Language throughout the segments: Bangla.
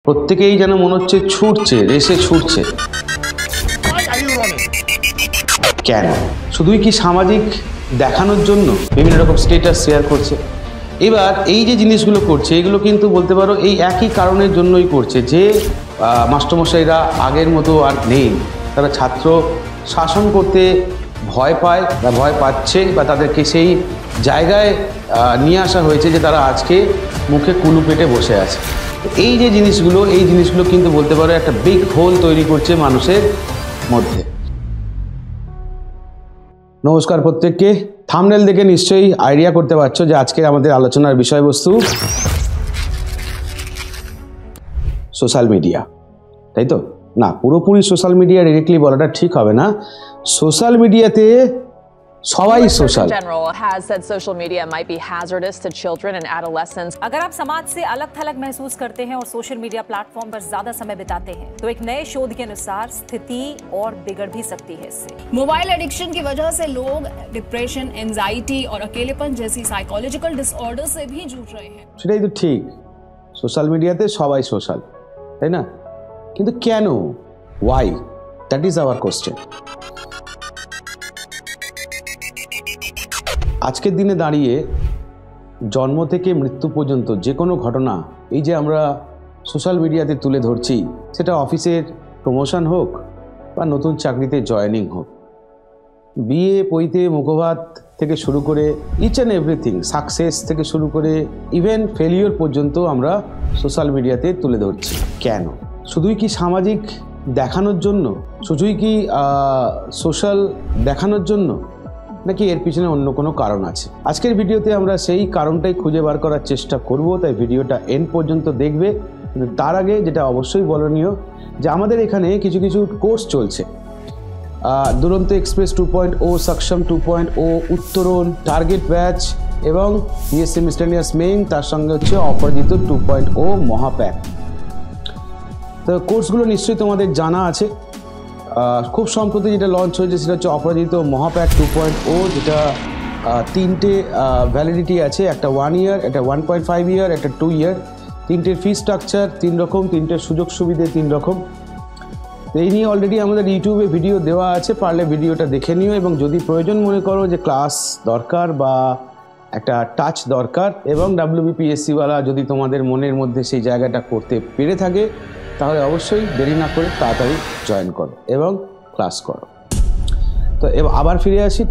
প্রত্যেকেই যেন মনে হচ্ছে ছুটছে, রেসে ছুটছে। কেন? শুধুই কি সামাজিক দেখানোর জন্য বিভিন্ন রকম স্ট্যাটাস শেয়ার করছে? এবার এই যে জিনিসগুলো করছে এগুলো কিন্তু বলতে পারো এই একই কারণের জন্যই করছে যে মাস্টারমশাইরা আগের মতো আর নেই। তারা ছাত্র শাসন করতে ভয় পায় বা ভয় পাচ্ছে বা তাদেরকে সেই জায়গায় নিয়ে আসা হয়েছে যে তারা আজকে মুখে কুলু পেটে বসে আছে। এই যে জিনিসগুলো কিন্তু বলতে পারো একটা বিগ হোল তৈরি করছে মানুষের মধ্যে। নমস্কার প্রত্যেককে। থাম্বনেল দেখে নিশ্চয়ই আইডিয়া করতে পারছো যে আজকের আমাদের আলোচনার বিষয়বস্তু সোশ্যাল মিডিয়া, তাই তো? না, পুরোপুরি সোশ্যাল মিডিয়া ডিরেক্টলি বলাটা ঠিক হবে না। সোশ্যাল মিডিয়াতে Sawai social general has said social media might be hazardous to children and adolescents. अगर आप समाज से अलग-थलग महसूस करते हैं और सोशल मीडिया प्लेटफॉर्म पर ज्यादा समय बिताते हैं तो एक नए शोध के अनुसार स्थिति और बिगड़ भी सकती है इससे। मोबाइल एडिक्शन की वजह से लोग डिप्रेशन, एंजाइटी और अकेलेपन जैसी साइकोलॉजिकल डिसऑर्डर से भी जूझ रहे हैं। সেটাই তো ঠিক। সোশ্যাল মিডিয়াতে সবাই সোশ্যাল, তাই না? কিন্তু কেন? Why? That is our question. আজকের দিনে দাঁড়িয়ে জন্ম থেকে মৃত্যু পর্যন্ত যে কোনো ঘটনা এই যে আমরা সোশ্যাল মিডিয়াতে তুলে ধরছি, সেটা অফিসের প্রমোশন হোক বা নতুন চাকরিতে জয়েনিং হোক, বিয়ে পৈতে মুখভাত থেকে শুরু করে ইচ অ্যান্ড এভরিথিং, সাকসেস থেকে শুরু করে ইভেন ফেলিওর পর্যন্ত আমরা সোশ্যাল মিডিয়াতে তুলে ধরছি। কেন? শুধুই কি সামাজিক দেখানোর জন্য? শুধুই কি সোশ্যাল দেখানোর জন্য, নাকি এর পিছনে অন্য কোনো কারণ আছে? আজকের ভিডিওতে আমরা সেই কারণটাই খুঁজে বার করার চেষ্টা করব, তাই ভিডিওটা এন্ড পর্যন্ত দেখবে। কিন্তু তার আগে যেটা অবশ্যই বলনীয় যে আমাদের এখানে কিছু কোর্স চলছে। দুরন্ত এক্সপ্রেস 2.0, সক্ষম 2.0, উত্তরণ, টার্গেট ব্যাচ এবং বিএসসি মিসলেনিয়াস মেইন, তার সঙ্গে হচ্ছে অপরাজিত 2.0 মহাপ্যাক। তো কোর্সগুলো নিশ্চয়ই তোমাদের জানা আছে। খুব সম্প্রতি যেটা লঞ্চ হয়েছে সেটা হচ্ছে অপরাজিত মহাপ্যাক 2.0, যেটা তিনটে ভ্যালিডিটি আছে, একটা 1 ইয়ার, একটা 1.5 ইয়ার, একটা 2 ইয়ার। তিনটের ফি স্ট্রাকচার 3 রকম, তিনটের সুযোগ সুবিধে 3 রকম। তো এই নিয়ে অলরেডি আমাদের ইউটিউবে ভিডিও দেওয়া আছে, পারলে ভিডিওটা দেখে নিও। এবং যদি প্রয়োজন মনে করো যে ক্লাস দরকার বা একটা টাচ দরকার এবং WBPSC-ওয়ালা যদি তোমাদের মনের মধ্যে সেই জায়গাটা করতে পেরে থাকে, তাহলে অবশ্যই দেরি না করে তাড়াতাড়ি জয়েন করো এবং ক্লাস করো। তো এবার আবার ফিরে আসি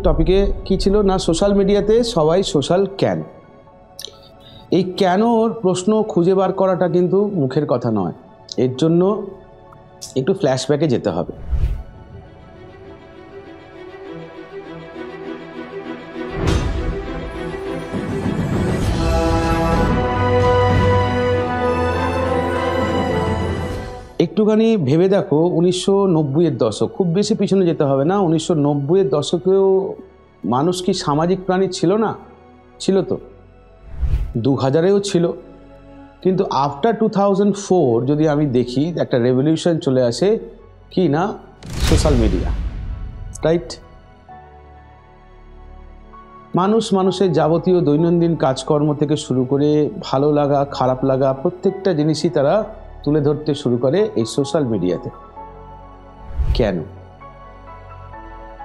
টপিকে কি ছিল না, সোশ্যাল মিডিয়াতে সবাই সোশ্যাল কেন? এই কেনর প্রশ্ন খুঁজে বার করাটা কিন্তু মুখের কথা নয়, এর জন্য একটু ফ্ল্যাশব্যাকে যেতে হবে। একটুখানি ভেবে দেখো, 1990-এর দশক, খুব বেশি পিছনে যেতে হবে না। 1990-এর দশকেও মানুষ কি সামাজিক প্রাণী ছিল না? ছিল তো, 2000-এও ছিল। কিন্তু আফটার 2004 যদি আমি দেখি, একটা রেভলিউশন চলে আসে কি না, সোশ্যাল মিডিয়া, রাইট? মানুষের যাবতীয় দৈনন্দিন কাজকর্ম থেকে শুরু করে ভালো লাগা, খারাপ লাগা, প্রত্যেকটা জিনিসই তারা তুলে ধরতে শুরু করে এই সোশ্যাল মিডিয়াতে। কেন?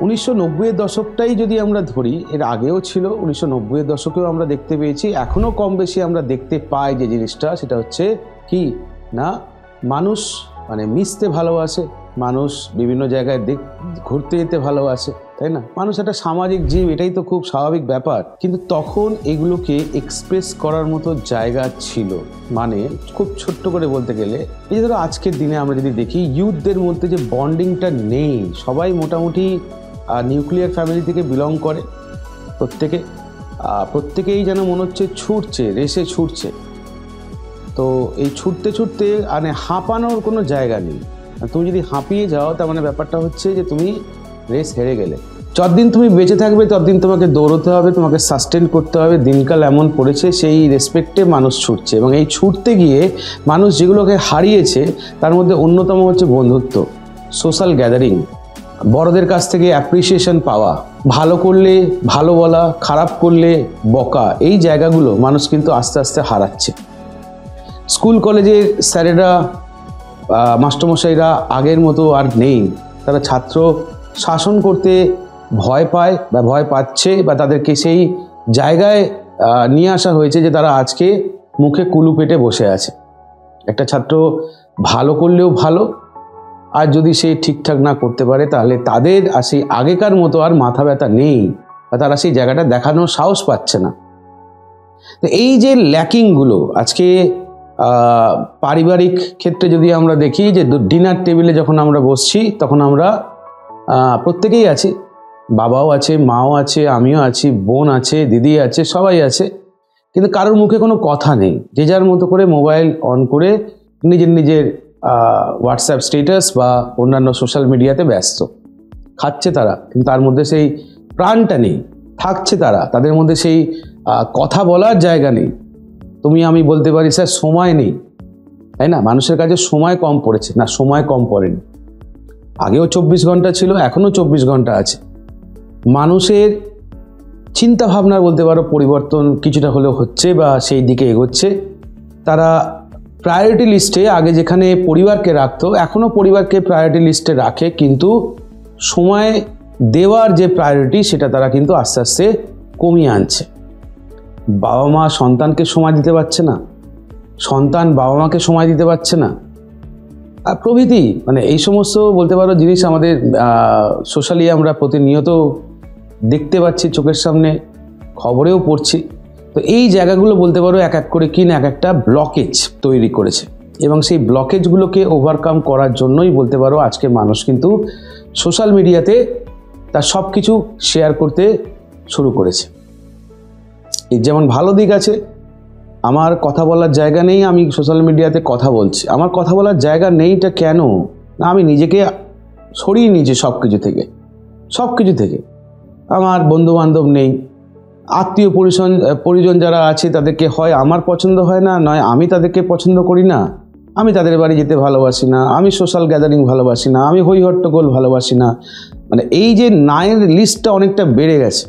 1990-এর দশকটাই যদি আমরা ধরি, এর আগেও ছিল, 1990-এর দশকেও আমরা দেখতে পেয়েছি, এখনো কম বেশি আমরা দেখতে পাই যে জিনিসটা, সেটা হচ্ছে কি না, মানুষ মানে মিশতে ভালোবাসে, মানুষ বিভিন্ন জায়গায় ঘুরতে যেতে ভালোবাসে, তাই না? মানুষ একটা সামাজিক জীব, এটাই তো খুব স্বাভাবিক ব্যাপার। কিন্তু তখন এগুলোকে এক্সপ্রেস করার মতো জায়গা ছিল। মানে খুব ছোট্ট করে বলতে গেলে, এই ধরো আজকের দিনে আমরা যদি দেখি ইউথদের মধ্যে যে বন্ডিংটা নেই, সবাই মোটামুটি নিউক্লিয়ার ফ্যামিলি থেকে বিলং করে, প্রত্যেকেই যেন মনে হচ্ছে ছুটছে, রেসে ছুটছে। তো এই ছুটতে মানে হাঁপানোর কোনো জায়গা নেই। তুমি যদি হাঁপিয়ে যাও, তার মানে ব্যাপারটা হচ্ছে যে তুমি রেস হেরে গেলে। যতদিন তুমি বেঁচে থাকবে ততদিন তোমাকে দৌড়তে হবে, তোমাকে সাস্টেন করতে হবে। দিনকাল এমন পড়েছে, সেই রেসপেক্টে মানুষ ছুটছে। এবং এই ছুটতে গিয়ে মানুষ যেগুলোকে হারিয়েছে তার মধ্যে অন্যতম হচ্ছে বন্ধুত্ব, সোশ্যাল গ্যাদারিং, বড়দের কাছ থেকে অ্যাপ্রিসিয়েশন পাওয়া, ভালো করলে ভালো বলা, খারাপ করলে বকা, এই জায়গাগুলো মানুষ কিন্তু আস্তে আস্তে হারাচ্ছে। স্কুল কলেজের স্যারেরা মাস্টারমশাইরা আগের মতো আর নেই। তারা ছাত্র শাসন করতে ভয় পায় বা ভয় পাচ্ছে, বা তাদেরকে সেই জায়গায় নিয়ে আসা হয়েছে যে তারা আজকে মুখে কুলু পেটে বসে আছে। একটা ছাত্র ভালো করলেও ভালো, আর যদি সে ঠিকঠাক না করতে পারে তাহলে তাদের আর সেই আগেকার মতো আর মাথা ব্যথা নেই, বা তারা সেই জায়গাটা দেখানোর সাহস পাচ্ছে না। তো এই যে ল্যাকিংগুলো আজকে পারিবারিক ক্ষেত্রে যদি আমরা দেখি যে ডিনার টেবিলে যখন আমরা বসছি তখন আমরা প্রত্যেকেই আছি, বাবাও আছে, মাও আছে, আমিও আছি, বোন আছে, দিদি আছে, সবাই আছে, কিন্তু কারোর মুখে কোনো কথা নেই। যে যার মতো করে মোবাইল অন করে নিজের নিজের হোয়াটসঅ্যাপ স্ট্যাটাস বা অন্যান্য সোশ্যাল মিডিয়াতে ব্যস্ত। খাচ্ছে তারা, কিন্তু তার মধ্যে সেই প্রাণটা নেই। থাকছে তারা, তাদের মধ্যে সেই কথা বলার জায়গা নেই। তুমি আমি বলতে পারি স্যার সময় নেই, তাই না? মানুষের কাছে সময় কম পড়েছে না, সময় কম পড়েনি। আগেও 24 ঘন্টা ছিল, এখনও 24 ঘন্টা আছে। মানুষের চিন্তা ভাবনার বলতে পারো পরিবর্তন কিছুটা হলেও হচ্ছে বা সেই দিকে এগোচ্ছে। তারা প্রায়োরিটি লিস্টে আগে যেখানে পরিবারকে রাখতো, এখনও পরিবারকে প্রায়োরিটি লিস্টে রাখে, কিন্তু সময় দেওয়ার যে প্রায়োরিটি সেটা তারা কিন্তু আস্তে আস্তে কমিয়ে আনছে। বাবা মা সন্তানকে সময় দিতে পারছে না, সন্তান বাবা মাকে সময় দিতে পারছে না, আর প্রভৃতি। মানে এই সমস্ত বলতে পারো জিনিস আমাদের সোশ্যালি আমরা প্রতিনিয়ত দেখতে পাচ্ছি, চোখের সামনে খবরেও পড়ছি। তো এই জায়গাগুলো বলতে পারো এক এক করে কিনা এক একটা ব্লকেজ তৈরি করেছে, এবং সেই ব্লকেজগুলোকে ওভারকাম করার জন্যই বলতে পারো আজকে মানুষ কিন্তু সোশ্যাল মিডিয়াতে তার সব কিছু শেয়ার করতে শুরু করেছে। এর যেমন ভালো দিক আছে, আমার কথা বলার জায়গা নেই, আমি সোশ্যাল মিডিয়াতে কথা বলছি। আমার কথা বলার জায়গা নেইটা কেন না, আমি নিজেকে সরিয়ে নিয়েছি সব কিছু থেকে। আমার বন্ধুবান্ধব নেই, আত্মীয় পরিজন যারা আছে তাদেরকে হয় আমার পছন্দ হয় না, নয় আমি তাদেরকে পছন্দ করি না, আমি তাদের বাড়ি যেতে ভালোবাসি না, আমি সোশ্যাল গ্যাদারিং ভালোবাসি না, আমি হই হট্টগোল ভালোবাসি না। মানে এই যে নায়ের লিস্টটা অনেকটা বেড়ে গেছে।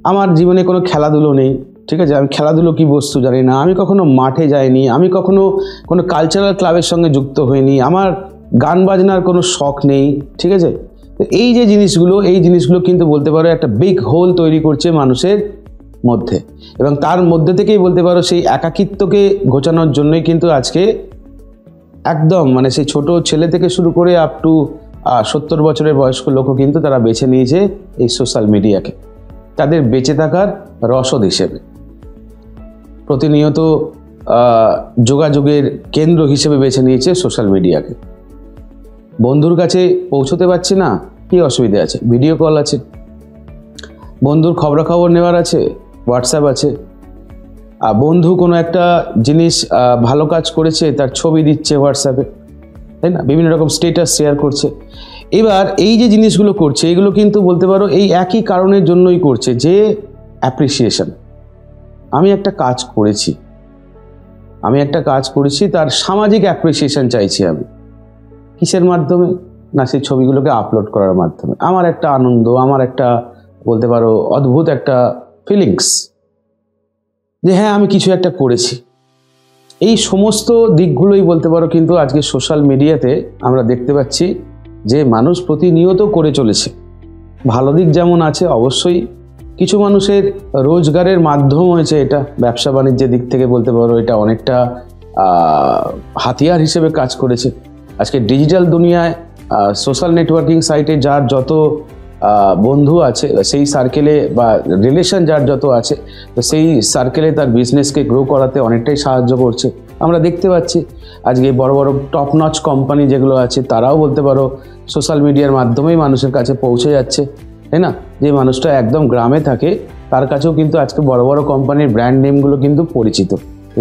আমার জীবনে কোনো খেলাধুলো নেই, ঠিক আছে, আমি খেলাধুলো কি বস্তু জানি না, আমি কখনো মাঠে যাইনি, আমি কখনো কোনো কালচারাল ক্লাবের সঙ্গে যুক্ত হইনি, আমার গান বাজনার কোনো শখ নেই, ঠিক আছে। তো এই যে জিনিসগুলো কিন্তু বলতে পারো একটা বিগ হোল তৈরি করছে মানুষের মধ্যে, এবং তার মধ্যে থেকেই বলতে পারো সেই একাকিত্বকে ঘোচানোর জন্যই কিন্তু আজকে একদম মানে সেই ছোট ছেলে থেকে শুরু করে আপ টু 70 বছরের বয়স্ক লোকও কিন্তু তারা বেছে নিয়েছে এই সোশ্যাল মিডিয়াকে তাদের বেঁচে থাকার রসদ হিসেবে, প্রতিনিয়ত যোগাযোগের কেন্দ্র হিসেবে বেছে নিয়েছে সোশ্যাল মিডিয়াকে। বন্ধুর কাছে পৌঁছতে পারছি না, কি অসুবিধা আছে? ভিডিও কল আছে, বন্ধুর খবরাখবর নেওয়ার আছে, হোয়াটসঅ্যাপ আছে। বন্ধু কোনো একটা জিনিস ভালো কাজ করেছে তার ছবি দিচ্ছে হোয়াটসঅ্যাপে, তাই না? বিভিন্ন রকম স্ট্যাটাস শেয়ার করছে। এবার এই যে জিনিসগুলো করছে এগুলো কিন্তু বলতে পারো এই একই কারণের জন্যই করছে, যে অ্যাপ্রিসিয়েশন। আমি একটা কাজ করেছি, তার সামাজিক অ্যাপ্রিসিয়েশন চাইছি আমি। কিসের মাধ্যমে? না সেই ছবিগুলোকে আপলোড করার মাধ্যমে। আমার একটা আনন্দ, আমার একটা বলতে পারো অদ্ভুত একটা ফিলিংস যে হ্যাঁ আমি কিছু একটা করেছি। এই সমস্ত দিকগুলোই বলতে পারো কিন্তু আজকে সোশ্যাল মিডিয়াতে আমরা দেখতে পাচ্ছি যে মানুষ প্রতিনিয়ত করে চলেছে। ভালো দিক যেমন আছে, অবশ্যই কিছু মানুষের রোজগারের মাধ্যম হয়েছে এটা, ব্যবসা বাণিজ্যের দিক থেকে বলতে পারো এটা অনেকটা হাতিয়ার হিসেবে কাজ করেছে। আজকে ডিজিটাল দুনিয়ায় সোশ্যাল নেটওয়ার্কিং সাইটে যার যত বন্ধু আছে, সেই সার্কেলে বা রিলেশন যার যত আছে, তো সেই সার্কেলে তার বিজনেসকে গ্রো করাতে অনেকটাই সাহায্য করছে। আমরা দেখতে পাচ্ছি আজকে বড় বড় টপ নচ কোম্পানি যেগুলো আছে তারাও বলতে পারো সোশ্যাল মিডিয়ার মাধ্যমেই মানুষের কাছে পৌঁছে যাচ্ছে, তাই না? যে মানুষটা একদম গ্রামে থাকে তার কাছেও কিন্তু আজকে বড় বড় কোম্পানির ব্র্যান্ড নেমগুলো কিন্তু পরিচিত।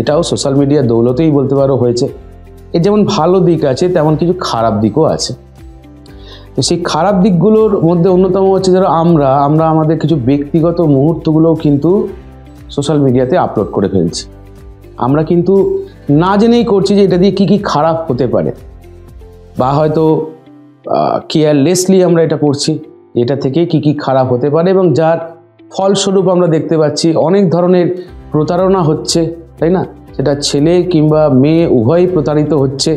এটাও সোশ্যাল মিডিয়ার দৌলতেই বলতে পারো হয়েছে। এর যেমন ভালো দিক আছে তেমন কিছু খারাপ দিকও আছে। তো সেই খারাপ দিকগুলোর মধ্যে অন্যতম হচ্ছে ধরো আমরা আমাদের কিছু ব্যক্তিগত মুহূর্তগুলোও কিন্তু সোশ্যাল মিডিয়াতে আপলোড করে ফেলছি। আমরা কিন্তু না জেনেই করছি যে এটা দিয়ে কী কী খারাপ হতে পারে, বা হয়তো কেয়ারলেসলি আমরা এটা করছি, এটা থেকে কী কী খারাপ হতে পারে, এবং যার ফলস্বরূপ আমরা দেখতে পাচ্ছি অনেক ধরনের প্রতারণা হচ্ছে, তাই না? সেটা ছেলে কিংবা মেয়ে উভয়ই প্রতারিত হচ্ছে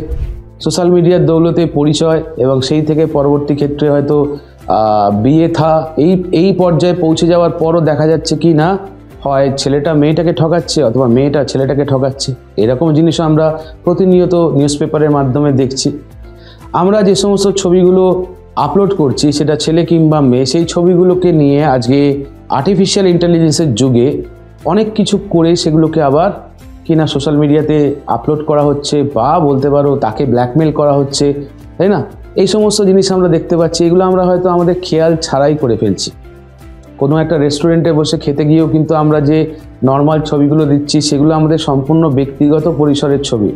সোশ্যাল মিডিয়ার দৌলতে পরিচয়, এবং সেই থেকে পরবর্তী ক্ষেত্রে হয়তো বিয়ে থা এই পর্যায়ে পৌঁছে যাওয়ার পরও দেখা যাচ্ছে কি না হয় ছেলেটা মেয়েটাকে ঠকাচ্ছে অথবা মেয়েটা ছেলেটাকে ঠকাচ্ছে। এরকম জিনিসও আমরা প্রতিনিয়ত নিউজ পেপারের মাধ্যমে দেখছি। আমরা যে সমস্ত ছবিগুলো আপলোড করছি সেটা ছেলে কিংবা মেয়ে, সেই ছবিগুলোকে নিয়ে আজকে আর্টিফিশিয়াল ইন্টেলিজেন্সের যুগে অনেক কিছু করে সেগুলোকে আবার কিনা সোশ্যাল মিডিয়াতে আপলোড করা হচ্ছে, বা বলতে পারো তাকে ব্ল্যাকমেল করা হচ্ছে, তাই না? এই সমস্ত জিনিস আমরা দেখতে পাচ্ছি। এগুলো আমরা হয়তো আমাদের খেয়াল ছাড়াই করে ফেলছি। কোনো একটা রেস্টুরেন্টে বসে খেতে গিয়েও কিন্তু আমরা যে নর্মাল ছবিগুলো দিচ্ছি সেগুলো আমাদের সম্পূর্ণ ব্যক্তিগত পরিসরের ছবি,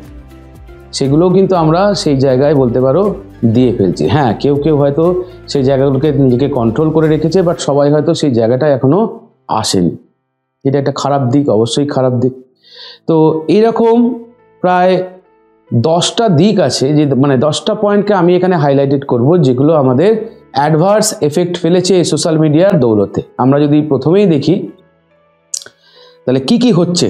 সেগুলোও কিন্তু আমরা সেই জায়গায় বলতে পারো দিয়ে ফেলছি। হ্যাঁ, কেউ কেউ হয়তো সেই জায়গাগুলোকে নিজেকে কন্ট্রোল করে রেখেছে, বাট সবাই হয়তো সেই জায়গাটা এখনও আসেনি। এটা একটা খারাপ দিক, অবশ্যই খারাপ দিক। তো এইরকম প্রায় 10টা দিক আছে, যে মানে 10টা পয়েন্টকে আমি এখানে হাইলাইটেড করব, যেগুলো আমাদের অ্যাডভার্স এফেক্ট ফেলেছে এই সোশ্যাল মিডিয়ার দৌলতে। আমরা যদি প্রথমেই দেখি তাহলে কি কি হচ্ছে,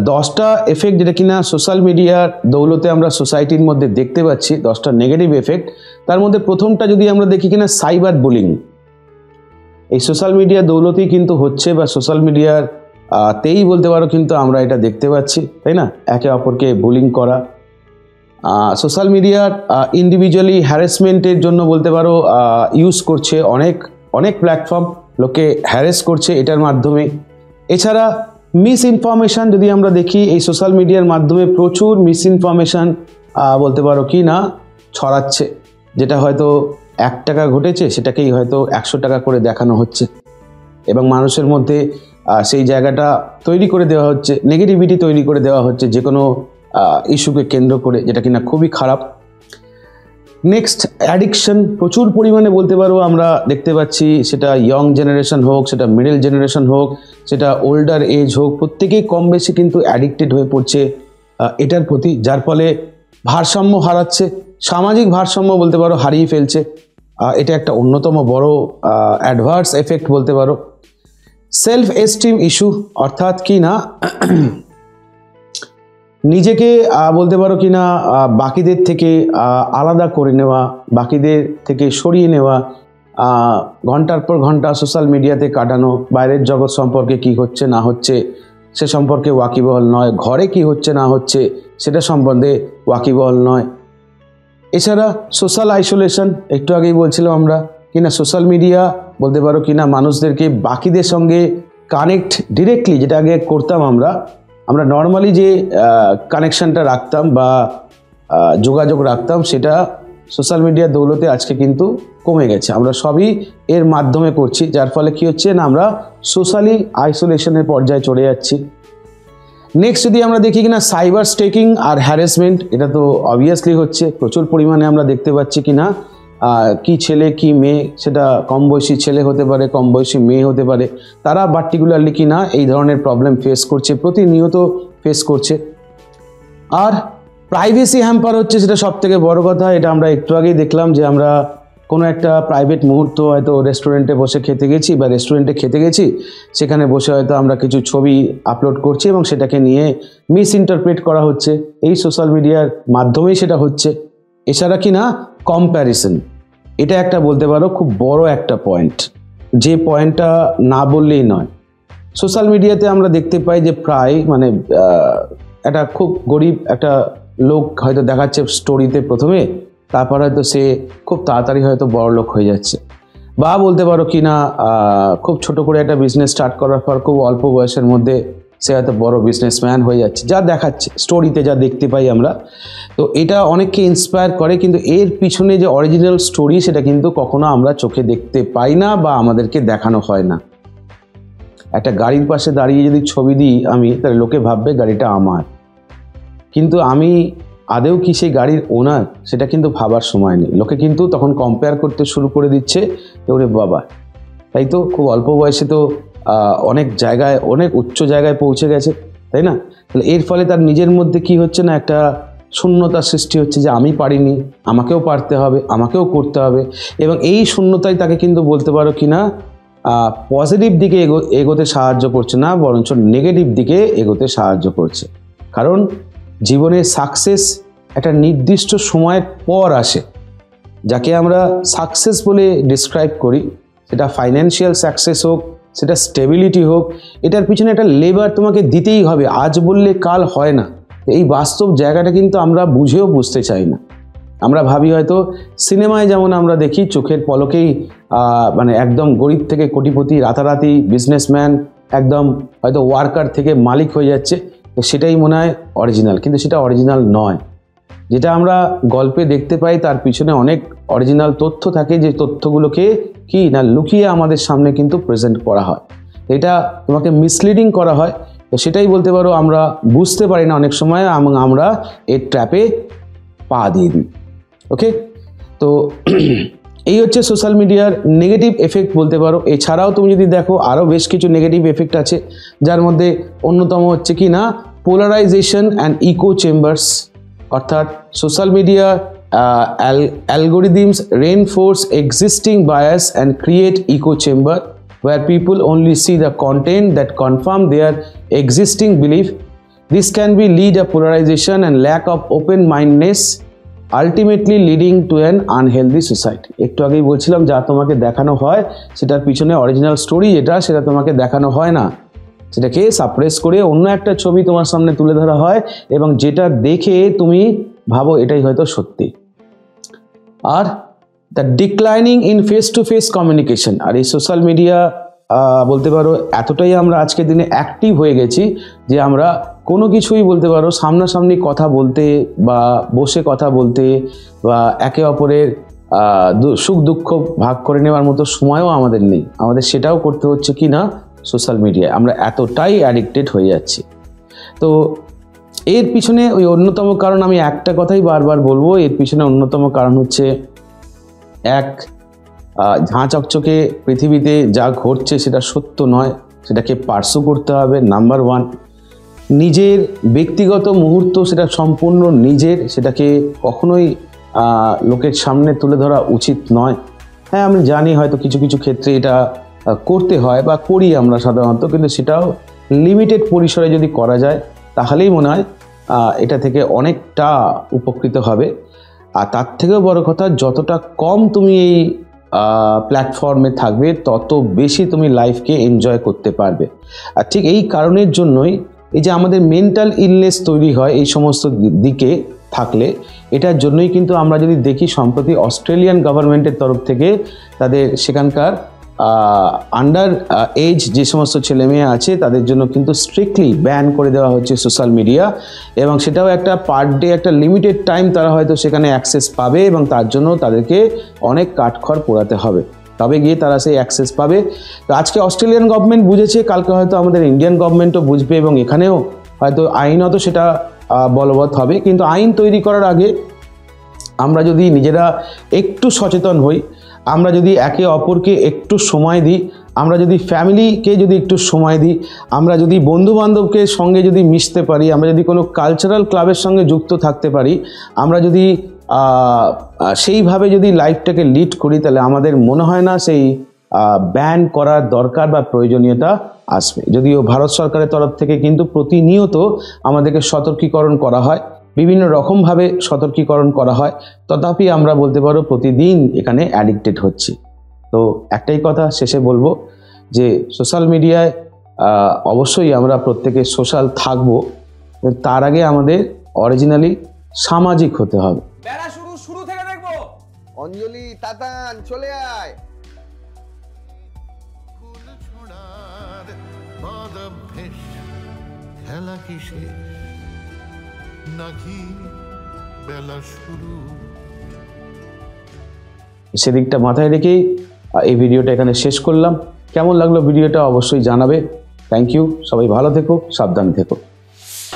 10টা এফেক্ট যেটা কিনা সোশ্যাল মিডিয়ার দৌলতে আমরা সোসাইটির মধ্যে দেখতে পাচ্ছি, 10টা নেগেটিভ এফেক্ট। তার মধ্যে প্রথমটা যদি আমরা দেখি কিনা সাইবার বুলিং, এই সোশ্যাল মিডিয়ার দৌলতেই কিন্তু হচ্ছে, বা সোশ্যাল মিডিয়ার তেই বলতে পারো কিন্তু আমরা এটা দেখতে পাচ্ছি, তাই না? একে অপরকে বুলিং করা। সোশ্যাল মিডিয়ার ইন্ডিভিজুয়ালি হ্যারাসমেন্টের জন্য বলতে পারো ইউজ করছে অনেক প্ল্যাটফর্ম, লোকে হ্যারাস করছে এটার মাধ্যমে। এছাড়া মিস ইনফরমেশান যদি আমরা দেখি, এই সোশ্যাল মিডিয়ার মাধ্যমে প্রচুর মিস ইনফরমেশান বলতে পারো কি না ছড়াচ্ছে, যেটা হয়তো 1 টাকা ঘটেছে সেটাকেই হয়তো 100 টাকা করে দেখানো হচ্ছে, এবং মানুষের মধ্যে সেই জায়গাটা তৈরি করে দেওয়া হচ্ছে, নেগেটিভিটি তৈরি করে দেওয়া হচ্ছে যে কোনো ইস্যুকে কেন্দ্র করে, যেটা কিনা খুবই খারাপ। নেক্সট, অ্যাডিকশন প্রচুর পরিমাণে বলতে পারো আমরা দেখতে পাচ্ছি, সেটা ইয়ং জেনারেশন হোক, সেটা মিডল জেনারেশন হোক, সেটা ওল্ডার এজ হোক, প্রত্যেকেই কম বেশি কিন্তু অ্যাডিক্টেড হয়ে পড়ছে এটার প্রতি, যার ফলে ভারসাম্য হারাচ্ছে, সামাজিক ভারসাম্য বলতে পারো হারিয়ে ফেলছে। এটা একটা অন্যতম বড় অ্যাডভার্স এফেক্ট বলতে পারো। সেলফ এস্টিম ইস্যু, অর্থাৎ কি না নিজেকে বলতে পারো কি না বাকিদের থেকে আলাদা করে নেওয়া, বাকিদের থেকে সরিয়ে নেওয়া, ঘন্টার পর ঘন্টা সোশ্যাল মিডিয়াতে কাটানো, বাইরের জগৎ সম্পর্কে কি হচ্ছে না হচ্ছে সে সম্পর্কে ওয়াকিবহল নয়, ঘরে কি হচ্ছে না হচ্ছে সেটা সম্বন্ধে ওয়াকিবহল নয়। এছাড়া সোশ্যাল আইসোলেশন, একটু আগেই বলছিলাম আমরা কিনা সোশ্যাল মিডিয়া বলতে পারো কিনা মানুষদেরকে বাকিদের সঙ্গে কানেক্ট ডিরেক্টলি, যেটা আগে করতাম আমরা নর্মালি যে কানেকশানটা রাখতাম বা যোগাযোগ রাখতাম, সেটা সোশ্যাল মিডিয়ার দৌলতে আজকে কিন্তু কমে গেছে। আমরা সবই এর মাধ্যমে করছি, যার ফলে কি হচ্ছে না আমরা সোশ্যালি আইসোলেশনের পর্যায়ে চলে যাচ্ছি। নেক্সট যদি আমরা দেখি কিনা সাইবার স্টেকিং আর হ্যারাসমেন্ট, এটা তো অবভিয়াসলি হচ্ছে, প্রচুর পরিমাণে আমরা দেখতে পাচ্ছি কিনা কি ছেলে কি মেয়ে, সেটা কম বয়সী ছেলে হতে পারে, কম বয়সী মেয়ে হতে পারে, তারা পার্টিকুলারলি কিনা এই ধরনের প্রবলেম ফেস করছে, প্রতিনিয়ত ফেস করছে। আর প্রাইভেসি হ্যাম্পার হচ্ছে, সেটা সব থেকে বড় কথা। এটা আমরা একটু আগেই দেখলাম যে আমরা কোনো একটা প্রাইভেট মুহূর্ত হয়তো রেস্টুরেন্টে বসে খেতে গেছি বা রেস্টুরেন্টে খেতে গেছি, সেখানে বসে হয়তো আমরা কিছু ছবি আপলোড করছি এবং সেটাকে নিয়ে মিস ইন্টারপ্রেট করা হচ্ছে, এই সোশ্যাল মিডিয়ার মাধ্যমেই সেটা হচ্ছে। এছাড়া কি না কম্প্যারিসন, এটা একটা বলতে পারো খুব বড় একটা পয়েন্ট, যে পয়েন্টটা না বললেই নয়। সোশ্যাল মিডিয়াতে আমরা দেখতে পাই যে প্রায় মানে একটা খুব গরিব একটা লোক হয়তো দেখাচ্ছে স্টোরিতে প্রথমে, তারপর হয়তো সে খুব তাড়াতাড়ি হয়তো বড় লোক হয়ে যাচ্ছে, বা বলতে পারো কি না খুব ছোট করে একটা বিজনেস স্টার্ট করার পর খুব অল্প বয়সের মধ্যে সে হয়তো বড় বিজনেসম্যান হয়ে যাচ্ছে, যা দেখাচ্ছে স্টোরিতে যা দেখতে পাই আমরা। তো এটা অনেককে ইন্সপায়ার করে, কিন্তু এর পিছনে যে অরিজিনাল স্টোরি সেটা কিন্তু কখনো আমরা চোখে দেখতে পাই না বা আমাদেরকে দেখানো হয় না। একটা গাড়ির পাশে দাঁড়িয়ে যদি ছবি দিই আমি, তাহলে লোকে ভাববে গাড়িটা আমার, কিন্তু আমি আদেও কি সেই গাড়ির ওনার সেটা কিন্তু ভাবার সময় নেই। লোকে কিন্তু তখন কম্পেয়ার করতে শুরু করে দিচ্ছে, ওরে বাবা তাই তো খুব অল্প বয়সে তো অনেক জায়গায় অনেক উচ্চ জায়গায় পৌঁছে গেছে, তাই না? তাহলে এর ফলে তার নিজের মধ্যে কি হচ্ছে না একটা শূন্যতার সৃষ্টি হচ্ছে, যে আমি পারিনি, আমাকেও পারতে হবে, আমাকেও করতে হবে। এবং এই শূন্যতাই তাকে কিন্তু বলতে পারো কি না পজিটিভ দিকে এগোতে সাহায্য করছে না, বরঞ্চ নেগেটিভ দিকে এগোতে সাহায্য করছে। কারণ জীবনে সাকসেস একটা নির্দিষ্ট সময়ের পর আসে, যাকে আমরা সাকসেস বলে ডিসক্রাইব করি, সেটা ফাইন্যান্সিয়াল সাকসেস হোক, সেটা স্টেবিলিটি হোক, এটার পিছনে একটা লেবার তোমাকে দিতেই হবে, আজ বললে কাল হয় না। এই বাস্তব জায়গাটা কিন্তু আমরা বুঝতে চাই না। আমরা ভাবি হয়তো সিনেমায় যেমন আমরা দেখি চোখের পলকেই মানে একদম গরিব থেকে কোটিপতি, রাতারাতি বিজনেসম্যান, একদম হয়তো ওয়ার্কার থেকে মালিক হয়ে যাচ্ছে, তো সেটাই মনে হয় অরিজিনাল, কিন্তু সেটা অরিজিনাল নয়। যেটা আমরা গল্পে দেখতে পাই তার পিছনে অনেক অরিজিনাল তথ্য থাকে, যে তথ্যগুলোকে কি না লুকিয়ে আমাদের সামনে কিন্তু প্রেজেন্ট করা হয়, এটা তোমাকে মিসলিডিং করা হয়। তো সেটাই বলতে পারো আমরা বুঝতে পারি না অনেক সময়, এবং আমরা এর ট্র্যাপে পা দিয়ে দিই। ওকে, তো এই হচ্ছে সোশ্যাল মিডিয়ার নেগেটিভ এফেক্ট বলতে পারো। এছাড়াও তুমি যদি দেখো আরও বেশ কিছু নেগেটিভ এফেক্ট আছে, যার মধ্যে অন্যতম হচ্ছে কি না পোলারাইজেশন অ্যান্ড ইকো চেম্বার্স, অর্থাৎ social media algorithms reinforce existing bias and create echo chamber where people only see the content that confirm their existing belief. This can be lead a polarization and lack of open-mindedness, ultimately leading to an unhealthy society. একটু আগেই বলছিলাম যা তোমাকে দেখানো হয় সেটার পিছনে অরিজিনাল স্টোরি যেটা, সেটা তোমাকে দেখানো হয় না, সেটাকে সাপ্রেস করে অন্য একটা ছবি তোমার সামনে তুলে ধরা হয়, এবং যেটা দেখে তুমি ভাবো এটাই হয়তো সত্যি। আর the declining in face to face communication, আর এই সোশ্যাল মিডিয়া বলতে পারো এতটাই আমরা আজকের দিনে অ্যাক্টিভ হয়ে গেছি যে আমরা কোনো কিছুই বলতে পারো সামনাসামনি কথা বলতে বা বসে কথা বলতে বা একে অপরের সুখ দুঃখ ভাগ করে নেওয়ার মতো সময়ও আমাদের নেই। আমাদের সেটাও করতে হচ্ছে কি না সোশ্যাল মিডিয়ায়, আমরা এতটাই অ্যাডিক্টেড হয়ে যাচ্ছি। তো এর পিছনে ওই অন্যতম কারণ, আমি একটা কথাই বারবার বলবো, এর পিছনে অন্যতম কারণ হচ্ছে এক ঝাঁ চকচকে পৃথিবীতে যা ঘটছে সেটা সত্য নয়, সেটাকে পার্সু করতে হবে। নাম্বার ওয়ান, নিজের ব্যক্তিগত মুহূর্ত সেটা সম্পূর্ণ নিজের, সেটাকে কখনোই লোকের সামনে তুলে ধরা উচিত নয়। হ্যাঁ, আমি জানি হয়তো কিছু কিছু ক্ষেত্রে এটা করতে হয় বা করি আমরা সাধারণত, কিন্তু সেটাও লিমিটেড পরিসরে যদি করা যায় তাহলেই মনে হয় এটা থেকে অনেকটা উপকৃত হবে। আর তার থেকেও বড় কথা, যতটা কম তুমি এই প্ল্যাটফর্মে থাকবে তত বেশি তুমি লাইফকে এনজয় করতে পারবে। আর ঠিক এই কারণের জন্যই এই যে আমাদের মেন্টাল ইলনেস তৈরি হয় এই সমস্ত দিকে থাকলে, এটার জন্যই কিন্তু আমরা যদি দেখি সম্প্রতি অস্ট্রেলিয়ান গভর্নমেন্টের তরফ থেকে তাদের সেখানকার আন্ডার এজ যে সমস্ত ছেলে মেয়ে আছে তাদের জন্য কিন্তু স্ট্রিক্টলি ব্যান করে দেওয়া হচ্ছে সোশ্যাল মিডিয়া, এবং সেটাও একটা পার ডে একটা লিমিটেড টাইম তারা হয়তো সেখানে অ্যাক্সেস পাবে, এবং তার জন্য তাদেরকে অনেক কাঠখড় পোড়াতে হবে, তবে গিয়ে তারা সেই অ্যাক্সেস পাবে। তো আজকে অস্ট্রেলিয়ান গভর্নমেন্ট বুঝেছে, কালকে হয়তো আমাদের ইন্ডিয়ান গভর্নমেন্টও বুঝবে, এবং এখানেও হয়তো আইনত সেটা বলবৎ হবে। কিন্তু আইন তৈরি করার আগে আমরা যদি নিজেরা একটু সচেতন হই, আমরা যদি একে অপরকে একটু সময় দিই, আমরা যদি ফ্যামিলিকে যদি একটু সময় দিই, আমরা যদি বন্ধুবান্ধবকে সঙ্গে যদি মিশতে পারি, আমরা যদি কোনো কালচারাল ক্লাবের সঙ্গে যুক্ত থাকতে পারি, আমরা যদি সেইভাবে যদি লাইফটাকে লিড করি, তাহলে আমাদের মনে হয় না সেই ব্যান করার দরকার বা প্রয়োজনীয়তা আসবে। যদিও ভারত সরকারের তরফ থেকে কিন্তু প্রতিনিয়ত আমাদেরকে সতর্কীকরণ করা হয়, বিভিন্ন রকমভাবে সতর্কীকরণ করা হয়, তথাপি আমরা বলতে পারো প্রতিদিন এখানে অ্যাডিক্টেড হচ্ছি। তো একটাই কথা শেষে বলবো যে সোশ্যাল মিডিয়ায় অবশ্যই আমরা প্রত্যেকে সোশ্যাল থাকবো, তার আগে আমাদের অরিজিনালি সামাজিক হতে হবে। বেড়া শুরু থেকে দেখবো। অঞ্জলি, তাতান, চলে আয়। ফুল ছোড়ার পদভেশ খেলা কিসে নাকি বেলা শুরু, সেদিকটা মাথায় রেখেই এই ভিডিওটা এখানে শেষ করলাম। কেমন লাগলো ভিডিওটা অবশ্যই জানাবে। থ্যাংক ইউ, সবাই ভালো থেকো, সাবধান থেকো।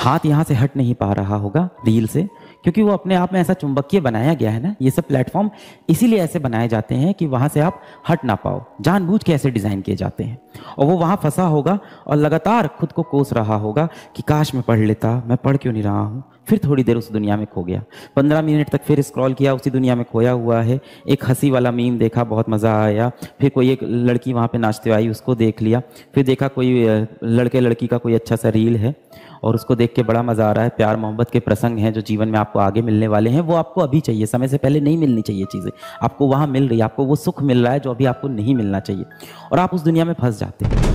हाथ यहाँ से हट नहीं पा रहा होगा रील से, क्योंकि वो अपने आप में ऐसा चुंबकीय बनाया गया है ना। ये सब प्लेटफॉर्म इसीलिए ऐसे बनाए जाते हैं कि वहाँ से आप हट ना पाओ, जानबूझ के ऐसे डिज़ाइन किए जाते हैं। और वो वहाँ फंसा होगा और लगातार खुद को कोस रहा होगा कि काश मैं पढ़ लेता, मैं पढ़ क्यों नहीं रहा हूँ, फिर थोड़ी देर उस दुनिया में खो गया, 15 मिनट तक फिर स्क्रॉल किया, उसी दुनिया में खोया हुआ है। एक हंसी वाला मीम देखा, बहुत मज़ा आया, फिर कोई एक लड़की वहाँ पे नाचते आई, उसको देख लिया, फिर देखा कोई लड़के लड़की का कोई अच्छा सा रील है और उसको देख के बड़ा मज़ा आ रहा है। प्यार मोहब्बत के प्रसंग हैं जो जीवन में आपको आगे मिलने वाले हैं, वो आपको अभी चाहिए, समय से पहले नहीं मिलनी चाहिए चीज़ें, आपको वहाँ मिल रही है, आपको वो सुख मिल रहा है जो अभी आपको नहीं मिलना चाहिए, और आप उस दुनिया में फंस जाते हैं।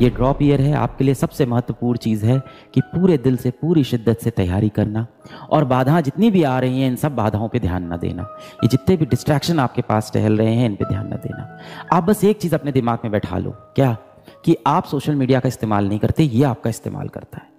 ये ड्रॉप ईयर है, आपके लिए सबसे महत्वपूर्ण चीज़ है कि पूरे दिल से, पूरी शिद्दत से तैयारी करना, और बाधाएं जितनी भी आ रही हैं इन सब बाधाओं पे ध्यान न देना। ये जितने भी डिस्ट्रैक्शन आपके पास टहल रहे हैं इन पे ध्यान न देना। आप बस एक चीज़ अपने दिमाग में बैठा लो, क्या, कि आप सोशल मीडिया का इस्तेमाल नहीं करते, ये आपका इस्तेमाल करता है।